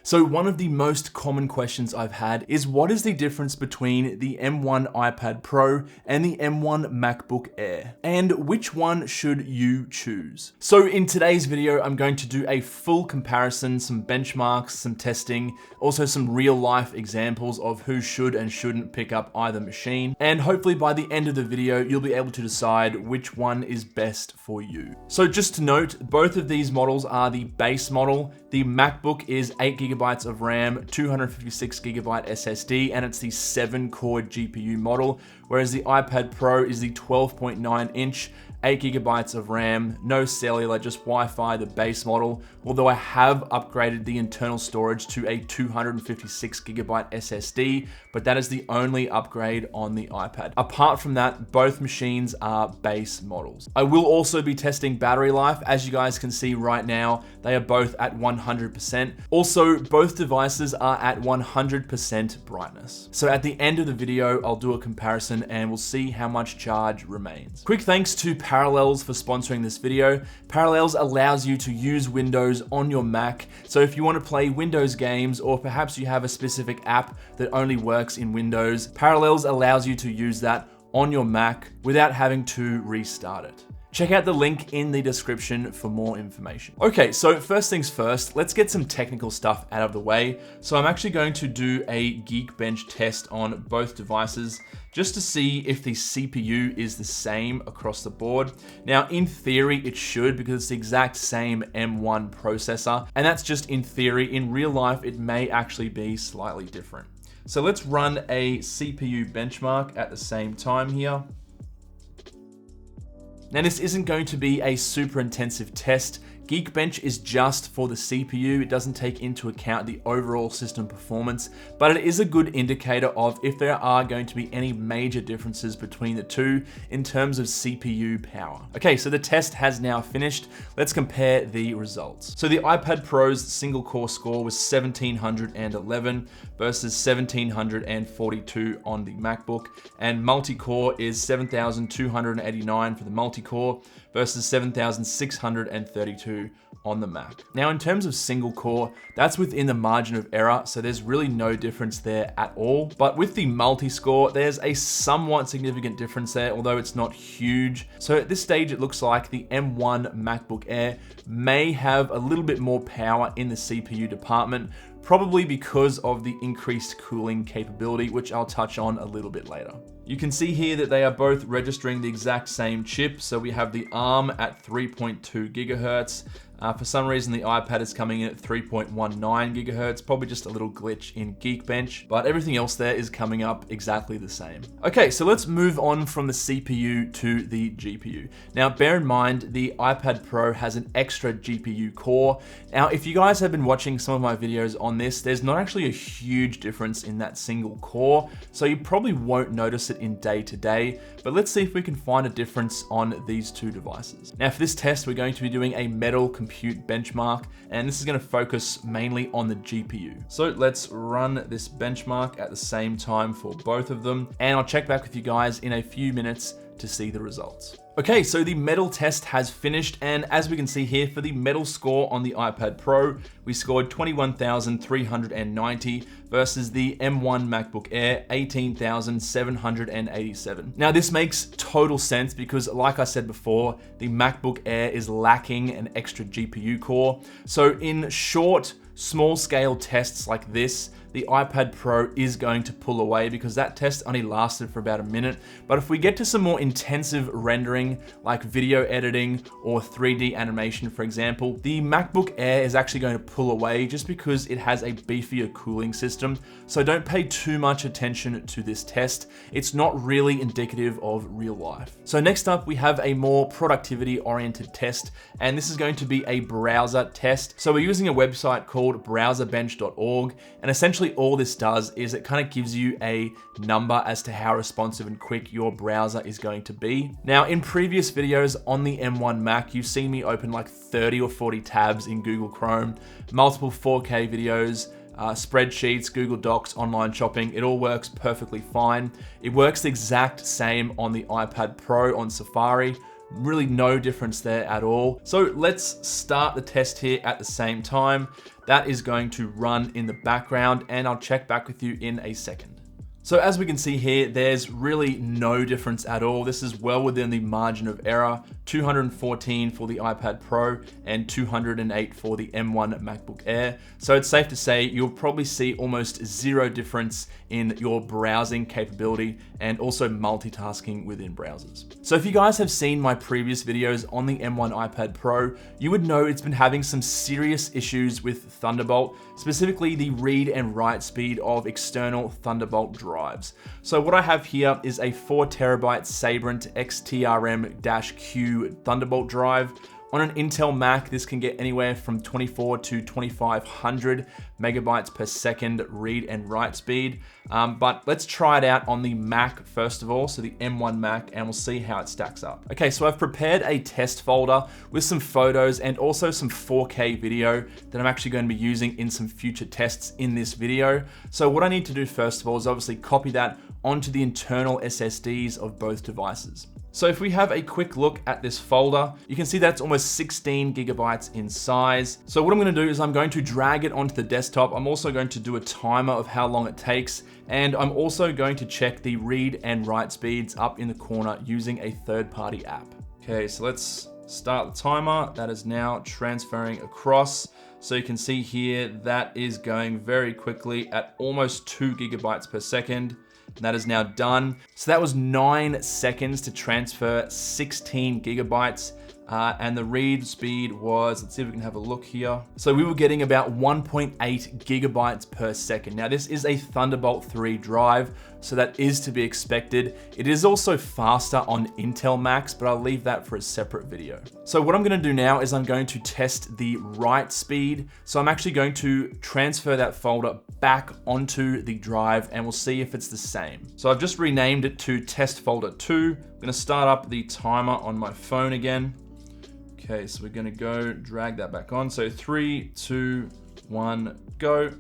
So one of the most common questions I've had is what is the difference between the M1 iPad Pro and the M1 MacBook Air? And which one should you choose? So in today's video, I'm going to do a full comparison, some benchmarks, some testing, also some real life examples of who should and shouldn't pick up either machine. And hopefully by the end of the video, you'll be able to decide which one is best for you. So just to note, both of these models are the base model. The MacBook is 8GB of RAM, 256GB SSD, and it's the 7-core GPU model, whereas the iPad Pro is the 12.9-inch, 8GB of RAM, no cellular, just Wi-Fi, the base model, although I have upgraded the internal storage to a 256GB SSD, but that is the only upgrade on the iPad. Apart from that, both machines are base models. I will also be testing battery life. As you guys can see right now, they are both at 100%. Also, both devices are at 100% brightness. So at the end of the video, I'll do a comparison and we'll see how much charge remains. Quick thanks to Parallels for sponsoring this video. Parallels allows you to use Windows on your Mac. So if you want to play Windows games, or perhaps you have a specific app that only works in Windows, Parallels allows you to use that on your Mac without having to restart it. Check out the link in the description for more information. Okay, so first things first, let's get some technical stuff out of the way. So I'm actually going to do a Geekbench test on both devices just to see if the CPU is the same across the board. Now, in theory, it should, because it's the exact same M1 processor, and that's just in theory. In real life, it may actually be slightly different. So let's run a CPU benchmark at the same time here. Now, this isn't going to be a super intensive test. Geekbench is just for the CPU. It doesn't take into account the overall system performance, but it is a good indicator of if there are going to be any major differences between the two in terms of CPU power. Okay, so the test has now finished. Let's compare the results. So the iPad Pro's single core score was 1711 versus 1742 on the MacBook, and multi-core is 7289 for the multi-core versus 7632 on the Mac. Now, in terms of single core, that's within the margin of error, so there's really no difference there at all. But with the multi-score, there's a somewhat significant difference there, although it's not huge. So at this stage, it looks like the M1 MacBook Air may have a little bit more power in the CPU department, probably because of the increased cooling capability, which I'll touch on a little bit later. You can see here that they are both registering the exact same chip. So we have the ARM at 3.2 gigahertz. For some reason, the iPad is coming in at 3.19 gigahertz, probably just a little glitch in Geekbench, but everything else there is coming up exactly the same. Okay, so let's move on from the CPU to the GPU. Now, bear in mind, the iPad Pro has an extra GPU core. Now, if you guys have been watching some of my videos on this, there's not actually a huge difference in that single core, so you probably won't notice it in day to day, but let's see if we can find a difference on these two devices. Now, for this test, we're going to be doing a metal compute benchmark, and this is going to focus mainly on the GPU. So let's run this benchmark at the same time for both of them, and I'll check back with you guys in a few minutes to see the results. Okay, so the metal test has finished, and as we can see here, for the metal score on the iPad Pro, we scored 21,390 versus the M1 MacBook Air, 18,787. Now, this makes total sense because, like I said before, the MacBook Air is lacking an extra GPU core. So in short, small-scale tests like this, the iPad Pro is going to pull away because that test only lasted for about a minute. But if we get to some more intensive rendering, like video editing or 3D animation, for example, the MacBook Air is actually going to pull away just because it has a beefier cooling system. So don't pay too much attention to this test. It's not really indicative of real life. So next up, we have a more productivity-oriented test, and this is going to be a browser test. So we're using a website called browserbench.org, and essentially all this does is it kind of gives you a number as to how responsive and quick your browser is going to be. Now, in previous videos on the M1 Mac, you've seen me open like 30 or 40 tabs in Google Chrome, multiple 4K videos, spreadsheets, Google Docs, online shopping. It all works perfectly fine. It works the exact same on the iPad Pro on Safari. Really no difference there at all. So let's start the test here at the same time. That is going to run in the background and I'll check back with you in a second. So as we can see here, there's really no difference at all. This is well within the margin of error, 214 for the iPad Pro and 208 for the M1 MacBook Air. So it's safe to say you'll probably see almost zero difference in your browsing capability and also multitasking within browsers. So if you guys have seen my previous videos on the M1 iPad Pro, you would know it's been having some serious issues with Thunderbolt, specifically the read and write speed of external Thunderbolt drives. So what I have here is a 4TB Sabrent XTRM-Q Thunderbolt drive. On an Intel Mac, this can get anywhere from 24 to 2500 megabytes per second read and write speed. But let's try it out on the Mac first of all, so the M1 Mac, and we'll see how it stacks up. Okay, so I've prepared a test folder with some photos and also some 4K video that I'm actually going to be using in some future tests in this video. So what I need to do first of all is obviously copy that onto the internal SSDs of both devices. So if we have a quick look at this folder, you can see that's almost 16 gigabytes in size. So what I'm gonna do is I'm going to drag it onto the desktop. I'm also going to do a timer of how long it takes. And I'm also going to check the read and write speeds up in the corner using a third-party app. Okay, so let's start the timer. That is now transferring across. So you can see here, that is going very quickly at almost 2 gigabytes per second. And that is now done. So that was 9 seconds to transfer 16 gigabytes. And the read speed was, let's see if we can have a look here. So we were getting about 1.8 gigabytes per second. Now this is a Thunderbolt 3 drive, so that is to be expected. It is also faster on Intel Macs, but I'll leave that for a separate video. So what I'm gonna do now is I'm going to test the write speed. So I'm actually going to transfer that folder back onto the drive and we'll see if it's the same. So I've just renamed it to test folder 2. I'm gonna start up the timer on my phone again. Okay, so we're gonna go drag that back on. So 3, 2, 1, go.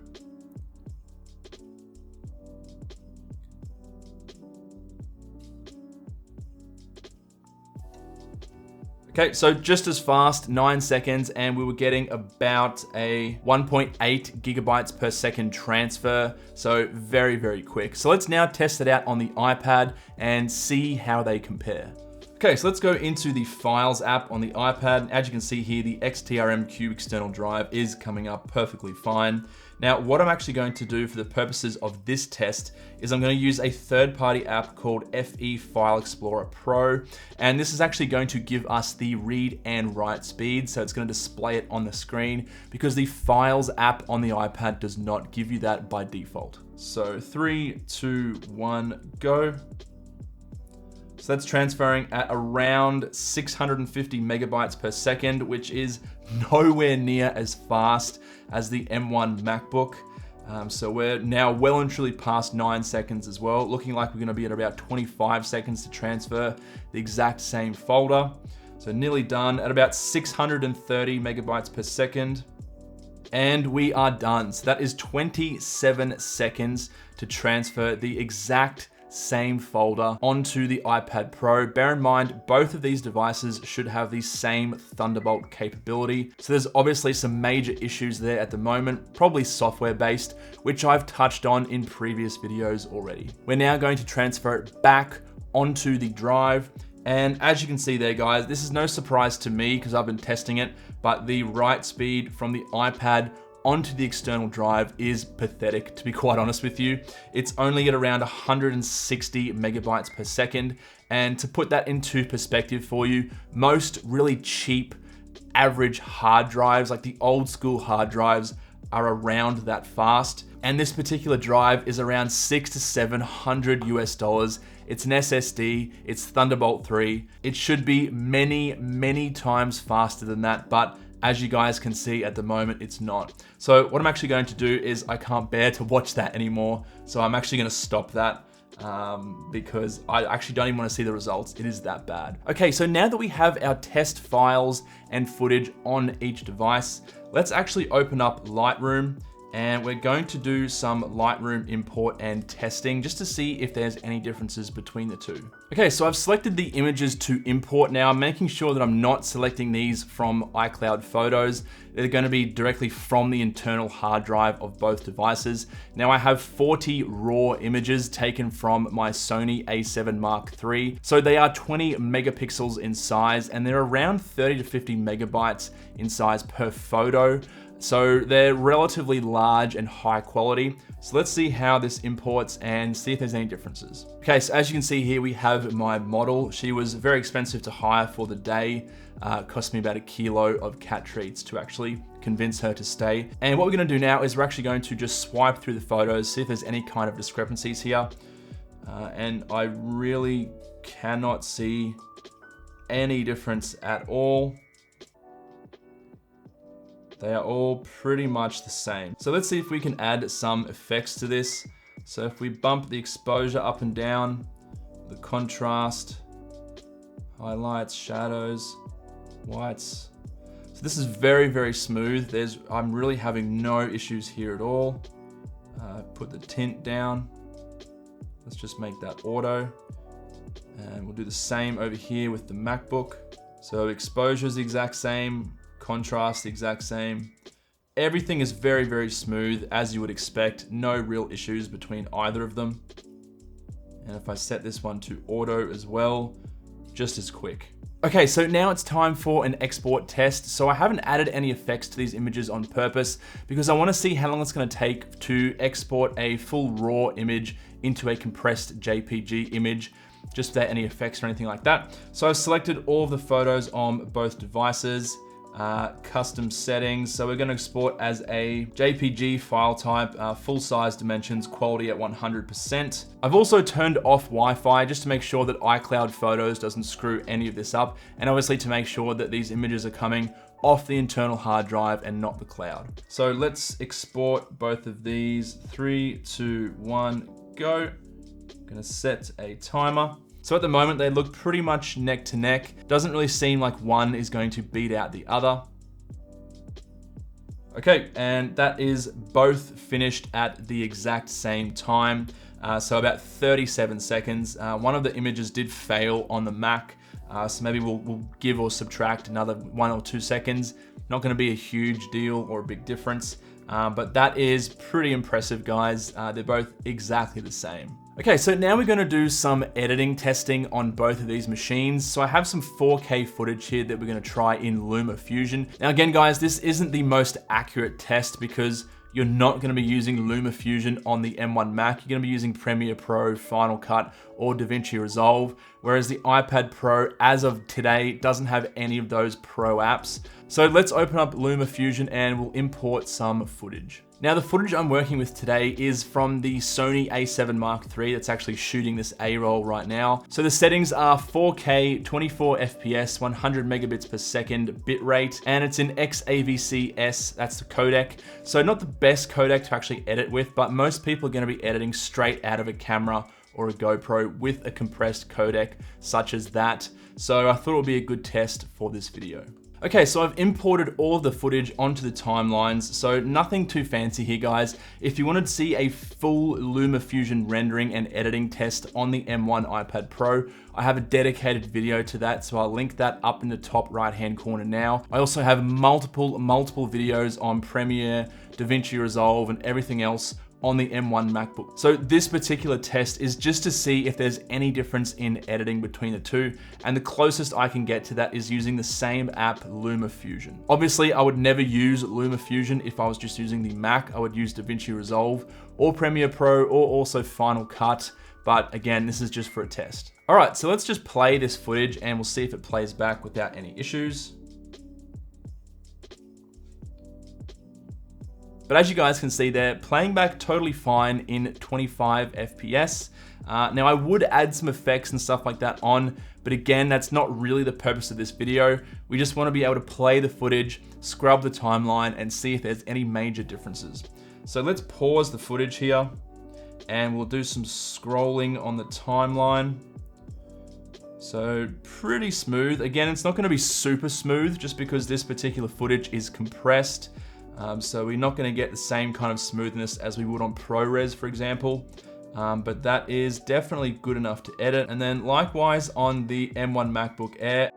Okay, so just as fast, 9 seconds, and we were getting about a 1.8 gigabytes per second transfer. So very, very quick. So let's now test it out on the iPad and see how they compare. Okay, so let's go into the Files app on the iPad. As you can see here, the XTRM-Q external drive is coming up perfectly fine. Now, what I'm actually going to do for the purposes of this test is I'm going to use a third-party app called FE File Explorer Pro. And this is actually going to give us the read and write speed. So it's going to display it on the screen because the Files app on the iPad does not give you that by default. So 3, 2, 1, go. So that's transferring at around 650 megabytes per second, which is nowhere near as fast as the M1 MacBook. So we're now well and truly past 9 seconds as well, looking like we're gonna be at about 25 seconds to transfer the exact same folder. So nearly done at about 630 megabytes per second. And we are done. So that is 27 seconds to transfer the exact same folder onto the iPad Pro. Bear in mind, both of these devices should have the same Thunderbolt capability. So there's obviously some major issues there at the moment, probably software based, which I've touched on in previous videos already. We're now going to transfer it back onto the drive. And as you can see there, guys, this is no surprise to me because I've been testing it, but the write speed from the iPad onto the external drive is pathetic, to be quite honest with you. It's only at around 160 megabytes per second. And to put that into perspective for you, most really cheap average hard drives, like the old school hard drives, are around that fast. And this particular drive is around $600 to $700 US. It's an SSD, it's Thunderbolt 3. It should be many, many times faster than that, but as you guys can see at the moment, it's not. So what I'm actually going to do is I can't bear to watch that anymore. So I'm actually gonna stop that because I actually don't even wanna see the results. It is that bad. Okay, so now that we have our test files and footage on each device, let's actually open up Lightroom And we're going to do some Lightroom import and testing just to see if there's any differences between the two. Okay, so I've selected the images to import now. I'm making sure that I'm not selecting these from iCloud Photos. They're going to be directly from the internal hard drive of both devices. Now I have 40 raw images taken from my Sony a7 Mark III. So they are 20 megapixels in size and they're around 30 to 50 megabytes in size per photo. So they're relatively large and high quality. So let's see how this imports and see if there's any differences. Okay, so as you can see here, we have my model. She was very expensive to hire for the day. Cost me about 1 kilo of cat treats to actually convince her to stay. And what we're gonna do now is we're actually going to just swipe through the photos, see if there's any kind of discrepancies here. And I really cannot see any difference at all. They are all pretty much the same. So let's see if we can add some effects to this. So if we bump the exposure up and down, the contrast, highlights, shadows, whites. So this is very, very smooth. I'm really having no issues here at all. Put the tint down. Let's just make that auto. And we'll do the same over here with the MacBook. So exposure is the exact same. Contrast the exact same. Everything is very, very smooth as you would expect. No real issues between either of them. And if I set this one to auto as well, just as quick. Okay, so now it's time for an export test. So I haven't added any effects to these images on purpose because I want to see how long it's going to take to export a full raw image into a compressed JPG image, just without any effects or anything like that. So I've selected all of the photos on both devices. Custom settings. So we're going to export as a JPG file type, full size dimensions, quality at 100%. I've also turned off Wi-Fi just to make sure that iCloud Photos doesn't screw any of this up, and obviously to make sure that these images are coming off the internal hard drive and not the cloud. So let's export both of these. 3, 2, 1, go. I'm going to set a timer. So at the moment, they look pretty much neck to neck. Doesn't really seem like one is going to beat out the other. Okay, and that is both finished at the exact same time. So about 37 seconds. One of the images did fail on the Mac. So maybe we'll give or subtract another 1 or 2 seconds. Not gonna be a huge deal or a big difference. But that is pretty impressive, guys. They're both exactly the same. Okay, so now we're gonna do some editing testing on both of these machines. So I have some 4K footage here that we're gonna try in LumaFusion. Now again, guys, this isn't the most accurate test because you're not gonna be using LumaFusion on the M1 Mac. You're gonna be using Premiere Pro, Final Cut, or DaVinci Resolve, whereas the iPad Pro, as of today, doesn't have any of those Pro apps. So let's open up LumaFusion and we'll import some footage. Now the footage I'm working with today is from the Sony a7 Mark III that's actually shooting this A-roll right now. So the settings are 4K, 24 FPS, 100 megabits per second bitrate, and it's in XAVC-S, that's the codec. So not the best codec to actually edit with, but most people are gonna be editing straight out of a camera or a GoPro with a compressed codec such as that. So I thought it would be a good test for this video. Okay, so I've imported all of the footage onto the timelines, so nothing too fancy here, guys. If you wanted to see a full LumaFusion rendering and editing test on the M1 iPad Pro, I have a dedicated video to that, so I'll link that up in the top right-hand corner now. I also have multiple videos on Premiere, DaVinci Resolve, and everything else on the M1 MacBook. So this particular test is just to see if there's any difference in editing between the two, and the closest I can get to that is using the same app, LumaFusion. Obviously, I would never use LumaFusion if I was just using the Mac. I would use DaVinci Resolve or Premiere Pro or also Final Cut, but again, this is just for a test. All right, so let's just play this footage and we'll see if it plays back without any issues. But as you guys can see, they're playing back totally fine in 25 FPS. Now I would add some effects and stuff like that on, but again, that's not really the purpose of this video. We just want to be able to play the footage, scrub the timeline, and see if there's any major differences. So let's pause the footage here, and we'll do some scrolling on the timeline. So pretty smooth. Again, it's not going to be super smooth just because this particular footage is compressed. So we're not going to get the same kind of smoothness as we would on ProRes, for example. But that is definitely good enough to edit. And then likewise on the M1 MacBook Air.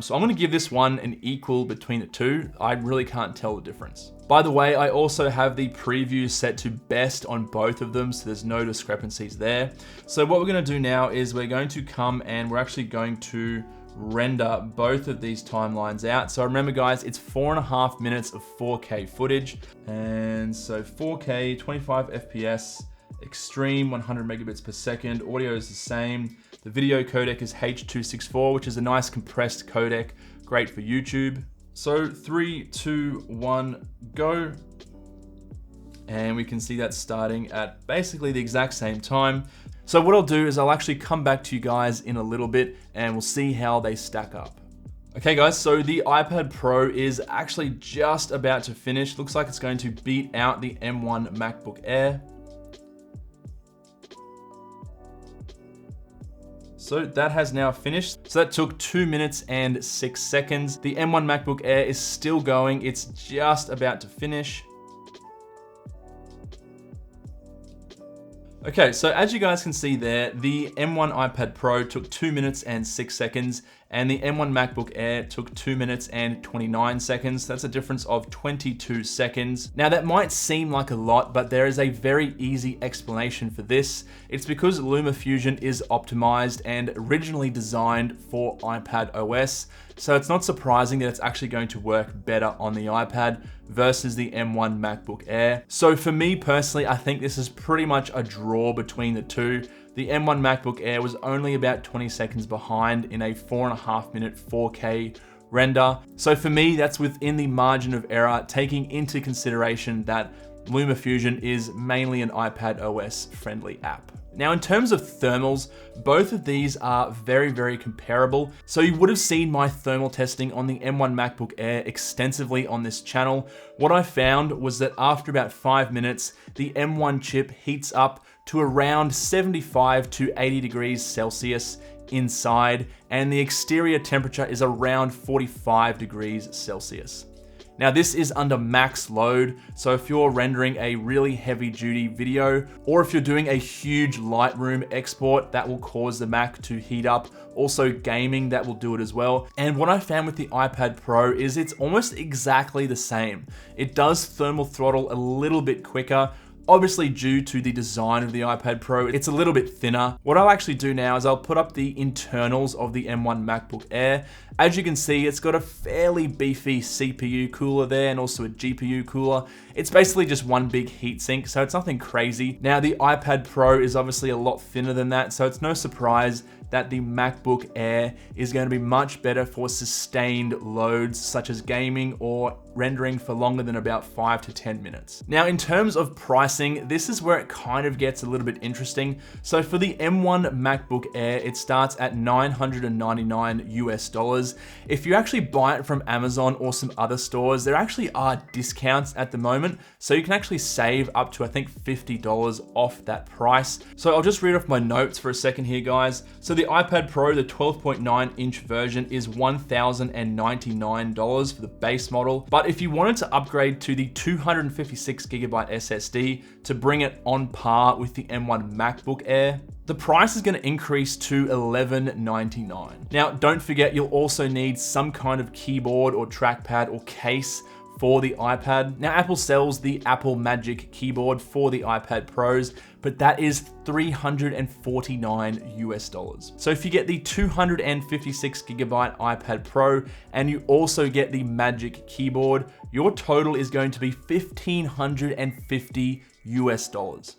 So I'm gonna give this one an equal between the two. I really can't tell the difference. By the way, I also have the preview set to best on both of them, so there's no discrepancies there. So what we're gonna do now is we're going to come and we're actually going to render both of these timelines out. So remember guys, it's 4.5 minutes of 4K footage. And so 4K, 25 FPS, extreme 100 megabits per second, audio is the same. The video codec is H.264, which is a nice compressed codec, great for YouTube. So 3, 2, 1, go. And we can see that starting at basically the exact same time. So what I'll do is I'll actually come back to you guys in a little bit and we'll see how they stack up. Okay guys, so the iPad Pro is actually just about to finish. Looks like it's going to beat out the M1 MacBook Air. So that has now finished. So that took 2 minutes and 6 seconds. The M1 MacBook Air is still going. It's just about to finish. Okay, so as you guys can see there, the M1 iPad Pro took 2 minutes and 6 seconds, and the M1 MacBook Air took 2 minutes and 29 seconds. That's a difference of 22 seconds. Now that might seem like a lot, but there is a very easy explanation for this. It's because LumaFusion is optimized and originally designed for iPad OS, so it's not surprising that it's actually going to work better on the iPad versus the M1 MacBook Air. So for me personally, I think this is pretty much a draw between the two. The M1 MacBook Air was only about 20 seconds behind in a 4.5 minute 4K render. So for me, that's within the margin of error, taking into consideration that LumaFusion is mainly an iPad OS friendly app. Now in terms of thermals, both of these are very, very comparable. So you would have seen my thermal testing on the M1 MacBook Air extensively on this channel. What I found was that after about 5 minutes, the M1 chip heats up to around 75 to 80 degrees Celsius inside, and the exterior temperature is around 45 degrees Celsius. Now this is under max load, so if you're rendering a really heavy duty video, or if you're doing a huge Lightroom export, that will cause the Mac to heat up. Also gaming, that will do it as well. And what I found with the iPad Pro is it's almost exactly the same. It does thermal throttle a little bit quicker. Obviously due to the design of the iPad Pro, it's a little bit thinner. What I'll actually do now is I'll put up the internals of the M1 MacBook Air. As you can see, it's got a fairly beefy CPU cooler there and also a GPU cooler. It's basically just one big heatsink, so it's nothing crazy. Now the iPad Pro is obviously a lot thinner than that, so it's no surprise that the MacBook Air is going to be much better for sustained loads such as gaming or rendering for longer than about 5 to 10 minutes. Now in terms of pricing, this is where it kind of gets a little bit interesting. So for the M1 MacBook Air, it starts at $999 US. If you actually buy it from Amazon or some other stores, there actually are discounts at the moment, so you can actually save up to I think $50 off that price. So I'll just read off my notes for a second here, guys. So the iPad Pro, the 12.9 inch version, is $1,099 for the base model. But if you wanted to upgrade to the 256 gigabyte SSD to bring it on par with the M1 MacBook Air, the price is going to increase to $1,199. Now, don't forget, you'll also need some kind of keyboard or trackpad or case for the iPad. Now, Apple sells the Apple Magic Keyboard for the iPad Pros, but that is $349 US. So if you get the 256 gigabyte iPad Pro and you also get the Magic Keyboard, your total is going to be $1,550 US.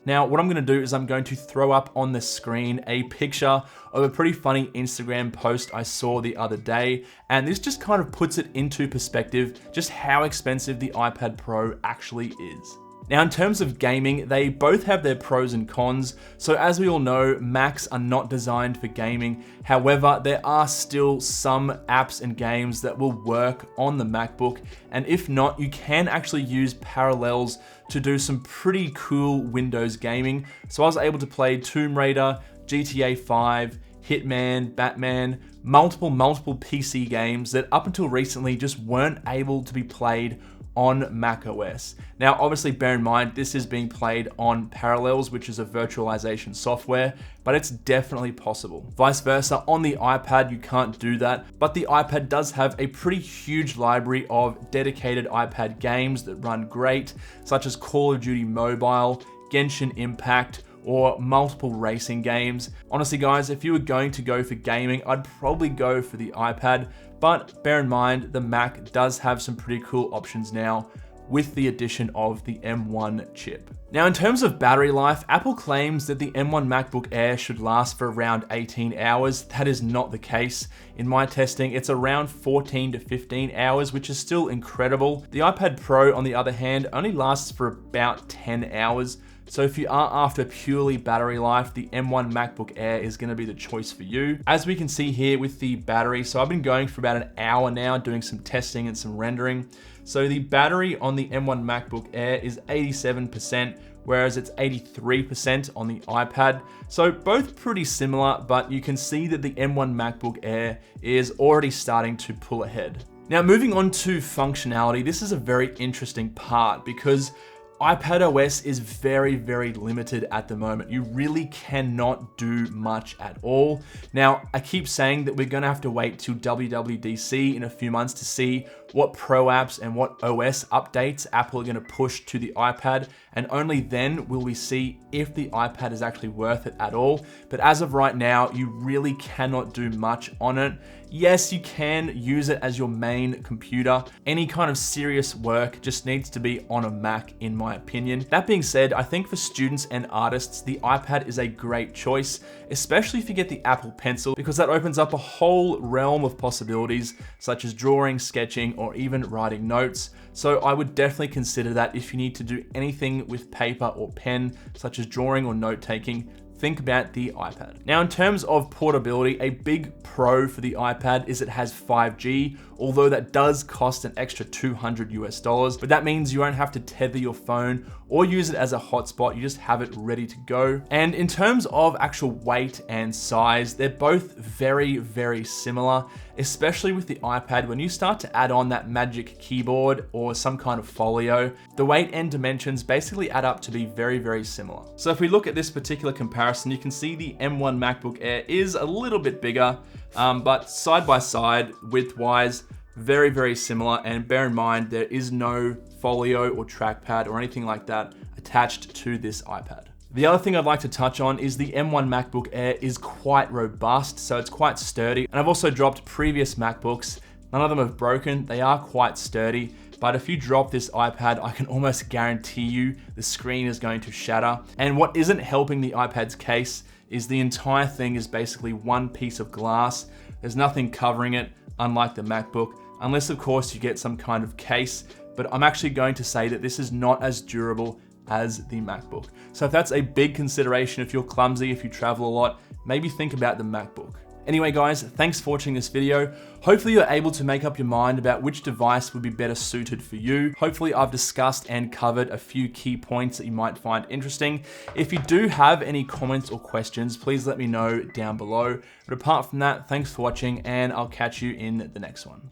Now, what I'm going to do is I'm going to throw up on the screen a picture of a pretty funny Instagram post I saw the other day, and this just kind of puts it into perspective just how expensive the iPad Pro actually is. Now, in terms of gaming, they both have their pros and cons. So as we all know, Macs are not designed for gaming. However, there are still some apps and games that will work on the MacBook. And if not, you can actually use Parallels to do some pretty cool Windows gaming. So I was able to play Tomb Raider, GTA 5, Hitman, Batman, multiple PC games that up until recently just weren't able to be played on macOS. Now, obviously bear in mind, this is being played on Parallels, which is a virtualization software, but it's definitely possible. Vice versa, on the iPad, you can't do that, but the iPad does have a pretty huge library of dedicated iPad games that run great, such as Call of Duty Mobile, Genshin Impact, or multiple racing games. Honestly guys, if you were going to go for gaming, I'd probably go for the iPad, but bear in mind, the Mac does have some pretty cool options now with the addition of the M1 chip. Now, in terms of battery life, Apple claims that the M1 MacBook Air should last for around 18 hours. That is not the case. In my testing, it's around 14 to 15 hours, which is still incredible. The iPad Pro, on the other hand, only lasts for about 10 hours. So if you are after purely battery life, the M1 MacBook Air is going to be the choice for you. As we can see here with the battery, so I've been going for about an hour now doing some testing and some rendering. So the battery on the M1 MacBook Air is 87%, whereas it's 83% on the iPad. So both pretty similar, but you can see that the M1 MacBook Air is already starting to pull ahead. Now, moving on to functionality, this is a very interesting part because iPadOS is very limited at the moment. You really cannot do much at all. Now, I keep saying that we're gonna have to wait till WWDC in a few months to see what pro apps and what OS updates Apple are gonna push to the iPad, and only then will we see if the iPad is actually worth it at all. But as of right now, you really cannot do much on it. Yes, you can use it as your main computer. Any kind of serious work just needs to be on a Mac, in my opinion. That being said, I think for students and artists, the iPad is a great choice, especially if you get the Apple Pencil, because that opens up a whole realm of possibilities, such as drawing, sketching, or even writing notes. So I would definitely consider that if you need to do anything with paper or pen, such as drawing or note-taking. Think about the iPad. Now, in terms of portability, a big pro for the iPad is it has 5G, although that does cost an extra $200 US, but that means you won't have to tether your phone or use it as a hotspot. You just have it ready to go. And in terms of actual weight and size, they're both very similar, especially with the iPad. When you start to add on that magic keyboard or some kind of folio, the weight and dimensions basically add up to be very similar. So if we look at this particular comparison, you can see the M1 MacBook Air is a little bit bigger, but side by side, width-wise, very similar. And bear in mind, there is no folio or trackpad or anything like that attached to this iPad. The other thing I'd like to touch on is the M1 MacBook Air is quite robust, so it's quite sturdy. And I've also dropped previous MacBooks. None of them have broken. They are quite sturdy. But if you drop this iPad, I can almost guarantee you the screen is going to shatter. And what isn't helping the iPad's case is the entire thing is basically one piece of glass. There's nothing covering it, unlike the MacBook, unless of course you get some kind of case. But I'm actually going to say that this is not as durable as the MacBook. So if that's a big consideration, if you're clumsy, if you travel a lot, maybe think about the MacBook. Anyway guys, thanks for watching this video. Hopefully you're able to make up your mind about which device would be better suited for you. Hopefully I've discussed and covered a few key points that you might find interesting. If you do have any comments or questions, please let me know down below. But apart from that, thanks for watching and I'll catch you in the next one.